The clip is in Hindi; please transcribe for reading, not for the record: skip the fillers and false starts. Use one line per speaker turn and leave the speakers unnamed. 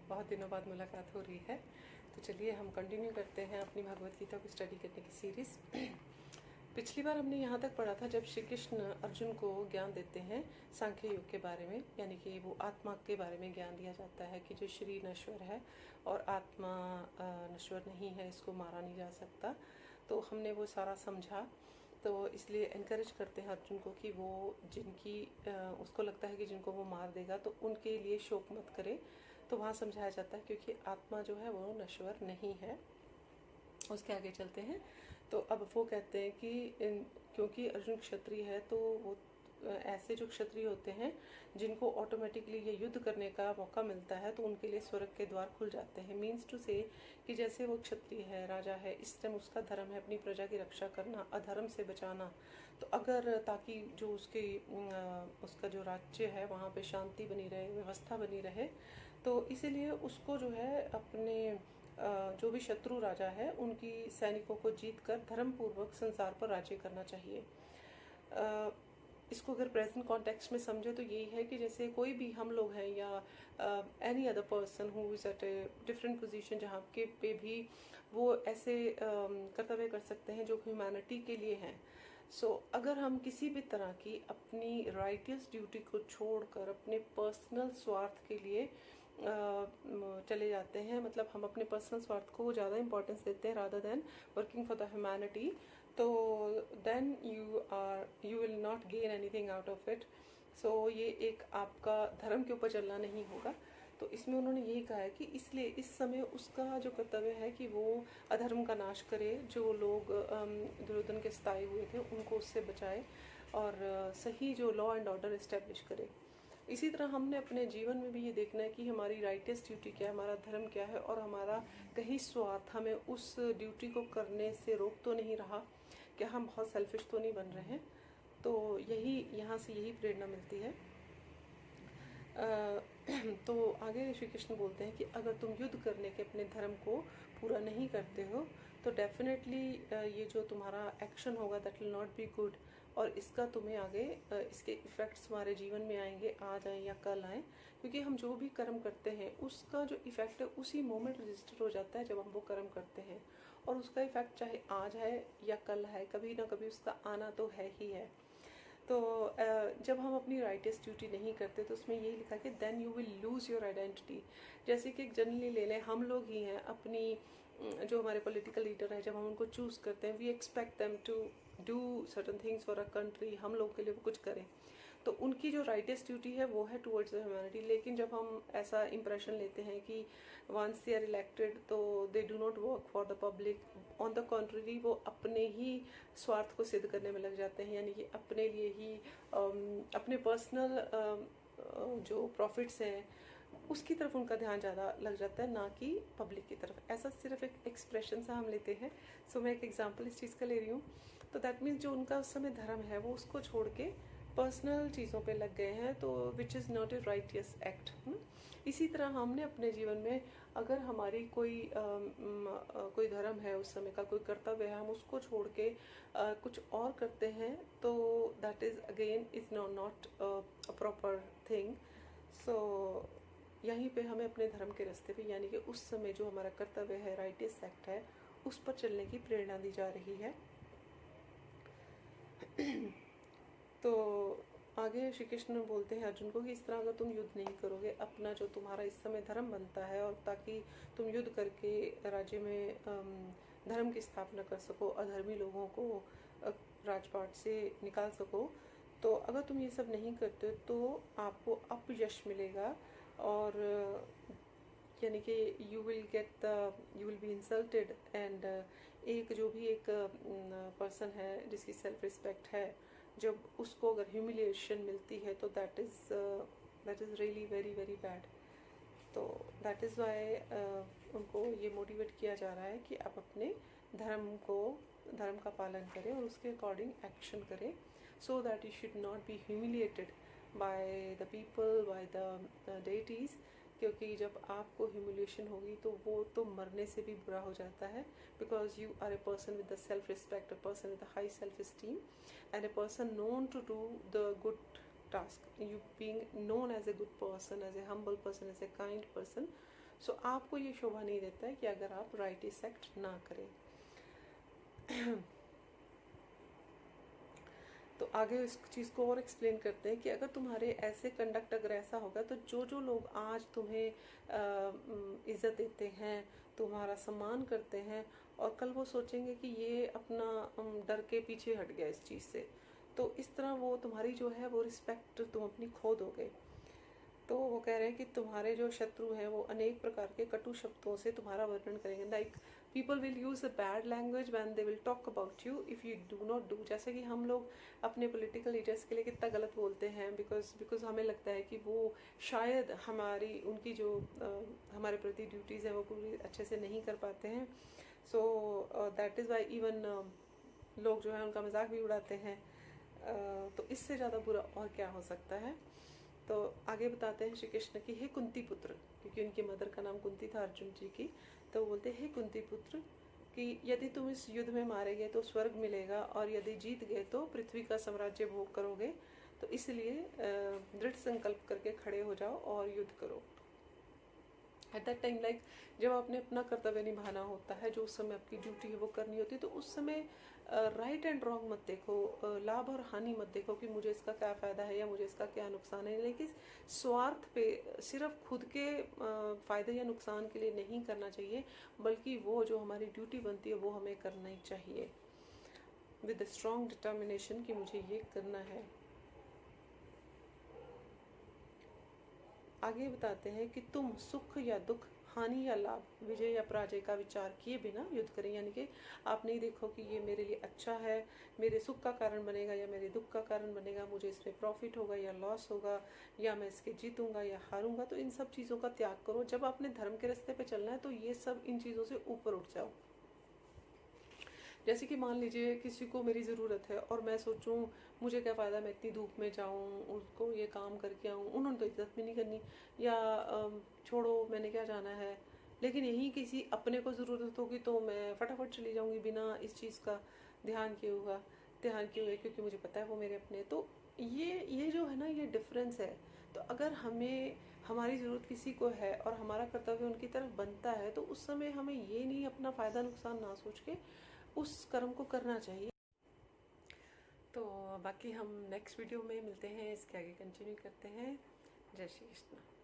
बहुत दिनों बाद मुलाकात हो रही है। तो चलिए हम कंटिन्यू करते हैं अपनी भगवत गीता को स्टडी करने की सीरीज़। पिछली बार हमने यहाँ तक पढ़ा था जब श्री कृष्ण अर्जुन को ज्ञान देते हैं सांख्य योग के बारे में, यानी कि वो आत्मा के बारे में ज्ञान दिया जाता है कि जो शरीर नश्वर है और आत्मा नश्वर नहीं है, इसको मारा नहीं जा सकता। तो हमने वो सारा समझा। तो इसलिए इनकरेज करते हैं अर्जुन को कि वो जिनकी उसको लगता है कि जिनको वो मार देगा तो उनके लिए शोक मत करे। तो वहाँ समझाया जाता है क्योंकि आत्मा जो है वो नश्वर नहीं है। उसके आगे चलते हैं। तो अब वो कहते हैं कि क्योंकि अर्जुन क्षत्रिय है तो वो ऐसे जो क्षत्रिय होते हैं जिनको ऑटोमेटिकली ये युद्ध करने का मौका मिलता है तो उनके लिए स्वर्ग के द्वार खुल जाते हैं। मीन्स टू से कि जैसे वो क्षत्रिय है, राजा है, इस टाइम उसका धर्म है अपनी प्रजा की रक्षा करना, अधर्म से बचाना। तो अगर ताकि जो उसका जो राज्य है वहाँ पे शांति बनी रहे, व्यवस्था बनी रहे, तो इसीलिए उसको जो है अपने जो भी शत्रु राजा है उनकी सैनिकों को जीत कर धर्मपूर्वक संसार पर राज्य करना चाहिए। इसको अगर प्रेजेंट कॉन्टेक्स्ट में समझे तो यही है कि जैसे कोई भी हम लोग हैं या any other person who is at a different position जहाँ के पे भी वो ऐसे कर्तव्य कर सकते हैं जो ह्यूमैनिटी के लिए हैं। सो अगर हम किसी भी तरह की अपनी राइटियस ड्यूटी को छोड़कर अपने पर्सनल स्वार्थ के लिए चले जाते हैं, मतलब हम अपने पर्सनल स्वार्थ को ज़्यादा इंपॉर्टेंस देते हैं rather than working for the humanity, तो then you will not gain anything out of it. So ये एक आपका धर्म के ऊपर चलना नहीं होगा। तो इसमें उन्होंने यही कहा है कि इसलिए इस समय उसका जो कर्तव्य है कि वो अधर्म का नाश करे, जो लोग दुर्योधन के सताए हुए थे उनको उससे बचाए और सही जो लॉ एंड ऑर्डर इस्टेब्लिश करे। इसी तरह हमने अपने जीवन में भी ये देखना है कि हमारी राइटेस्ट ड्यूटी क्या है, हमारा धर्म क्या है, और हमारा कहीं स्वार्थ हमें उस ड्यूटी को करने से रोक तो नहीं रहा, क्या हम बहुत सेल्फिश तो नहीं बन रहे हैं। तो यही यहाँ से यही प्रेरणा मिलती है। तो आगे श्री कृष्ण बोलते हैं कि अगर तुम युद्ध करने के अपने धर्म को पूरा नहीं करते हो तो डेफिनेटली ये जो तुम्हारा एक्शन होगा that will not be good, और इसका तुम्हें आगे इसके इफ़ेक्ट्स हमारे जीवन में आएंगे, आज आए या कल आए, क्योंकि हम जो भी कर्म करते हैं उसका जो इफ़ेक्ट है उसी मोमेंट रजिस्टर हो जाता है जब हम वो कर्म करते हैं, और उसका इफ़ेक्ट चाहे आज है या कल है, कभी ना कभी उसका आना तो है ही है। तो जब हम अपनी राइटेस्ट ड्यूटी नहीं करते तो उसमें यही लिखा कि then you will lose your identity. जैसे कि एक जनरली ले लें, हम लोग ही हैं अपनी जो हमारे पॉलिटिकल लीडर हैं, जब हम उनको चूज़ करते हैं we expect them to do certain things for a country, हम लोग के लिए वो कुछ करें, तो उनकी जो राइटेस्ट ड्यूटी है वो है टुवर्ड्स द ह्यूमैनिटी। लेकिन जब हम ऐसा इंप्रेशन लेते हैं कि वंस दे आर इलेक्टेड तो they do not work for the public, on the contrary वो अपने ही स्वार्थ को सिद्ध करने में लग जाते हैं, यानी कि अपने लिए ही अपने पर्सनल जो प्रॉफिट्स हैं उसकी तरफ उनका ध्यान ज़्यादा लग जाता है, ना कि पब्लिक की तरफ। ऐसा सिर्फ एक एक्सप्रेशन सा हम लेते हैं। सो मैं एक एग्जांपल इस चीज़ का ले रही हूँ। तो दैट मीन्स जो उनका उस समय धर्म है वो उसको छोड़ के पर्सनल चीज़ों पे लग गए हैं, तो which is not a righteous act. इसी तरह हमने अपने जीवन में अगर हमारी कोई धर्म है, उस समय का कोई कर्तव्य है, हम उसको छोड़ के कुछ और करते हैं तो that is again is not a proper thing. So यहीं पे हमें अपने धर्म के रास्ते पे, यानी कि उस समय जो हमारा कर्तव्य है, राइटियस एक्ट है, उस पर चलने की प्रेरणा दी जा रही है। तो आगे श्री कृष्ण बोलते हैं अर्जुन को कि इस तरह अगर तुम युद्ध नहीं करोगे, अपना जो तुम्हारा इस समय धर्म बनता है, और ताकि तुम युद्ध करके राज्य में धर्म की स्थापना कर सको, अधर्मी लोगों को राजपाट से निकाल सको, तो अगर तुम ये सब नहीं करते तो आपको अपयश मिलेगा, और यानी कि you will be insulted. And एक जो भी एक पर्सन है जिसकी सेल्फ रिस्पेक्ट है, जब उसको अगर ह्यूमिलिएशन मिलती है तो that is really very very bad. तो दैट इज़ वाई उनको ये मोटिवेट किया जा रहा है कि आप अपने धर्म का पालन करें और उसके अकॉर्डिंग एक्शन करें, so that you should not be humiliated by the people, by the deities, क्योंकि जब आपको ह्यूमिलिएशन होगी तो वो तो मरने से भी बुरा हो जाता है, because you are a person with the self respect, a person with the high self esteem, and a person known to do the good task, you being known as a good person, as a humble person, as a kind person, सो आपको ये शोभा नहीं देता है कि अगर आप राइट इसेक्ट ना करें। तो आगे इस चीज़ को और एक्सप्लेन करते हैं कि अगर तुम्हारे ऐसे कंडक्ट अगर ऐसा होगा तो जो लोग आज तुम्हें इज्जत देते हैं, तुम्हारा सम्मान करते हैं, और कल वो सोचेंगे कि ये अपना डर के पीछे हट गया इस चीज़ से, तो इस तरह वो तुम्हारी जो है वो रिस्पेक्ट तुम अपनी खो दोगे। तो वो कह रहे हैं कि तुम्हारे जो शत्रु हैं वो अनेक प्रकार के कटु शब्दों से तुम्हारा वर्णन करेंगे। Like people will use a bad language when they will talk about you if you do not do. जैसे कि हम लोग अपने पॉलिटिकल लीडर्स के लिए कितना गलत बोलते हैं, बिकॉज हमें लगता है कि वो शायद हमारी उनकी जो हमारे प्रति ड्यूटीज़ हैं वो पूरी अच्छे से नहीं कर पाते हैं। So that is why even लोग जो है उनका मजाक भी उड़ाते हैं। तो इससे ज़्यादा बुरा और क्या हो सकता है। तो आगे बताते हैं श्री कृष्ण की, हे कुंती पुत्र, क्योंकि उनकी मदर का नाम कुंती था अर्जुन जी की, तो वो बोलते हे कुंती पुत्र कि यदि तुम इस युद्ध में मारे गए तो स्वर्ग मिलेगा, और यदि जीत गए तो पृथ्वी का साम्राज्य भोग करोगे। तो इसलिए दृढ़ संकल्प करके खड़े हो जाओ और युद्ध करो। एट दैट टाइम, लाइक जब आपने अपना कर्तव्य निभाना होता है, जो उस समय आपकी ड्यूटी है वो करनी होती है, तो उस समय राइट एंड रॉन्ग मत देखो, लाभ और हानि मत देखो कि मुझे इसका क्या फ़ायदा है या मुझे इसका क्या नुकसान है। लेकिन स्वार्थ पे सिर्फ खुद के फ़ायदे या नुकसान के लिए नहीं करना चाहिए, बल्कि वो जो हमारी ड्यूटी बनती है वो हमें करना ही चाहिए विद स्ट्रॉन्ग डिटर्मिनेशन कि मुझे ये करना है। आगे बताते हैं कि तुम सुख या दुख, हानि या लाभ, विजय या पराजय का विचार किए बिना युद्ध करें। यानी कि आप नहीं देखो कि ये मेरे लिए अच्छा है, मेरे सुख का कारण बनेगा या मेरे दुख का कारण बनेगा, मुझे इसमें प्रॉफिट होगा या लॉस होगा, या मैं इसके जीतूंगा या हारूंगा। तो इन सब चीज़ों का त्याग करो। जब आपने धर्म के रास्ते पे चलना है तो ये सब इन चीज़ों से ऊपर उठ जाओ। जैसे कि मान लीजिए किसी को मेरी ज़रूरत है और मैं सोचूं मुझे क्या फ़ायदा, मैं इतनी धूप में जाऊं उसको ये काम करके आऊं, उन्होंने तो इज्जत भी नहीं करनी, या छोड़ो मैंने क्या जाना है। लेकिन यही किसी अपने को ज़रूरत होगी तो मैं फटाफट चली जाऊंगी बिना इस चीज़ का ध्यान किए हुए, क्योंकि मुझे पता है वो मेरे अपने। तो ये जो है ना, ये डिफरेंस है। तो अगर हमें हमारी ज़रूरत किसी को है और हमारा कर्तव्य उनकी तरफ बनता है, तो उस समय हमें ये नहीं अपना फ़ायदा नुकसान ना सोच के उस कर्म को करना चाहिए। तो बाकी हम नेक्स्ट वीडियो में मिलते हैं, इसके आगे कंटिन्यू करते हैं। जय श्री कृष्ण।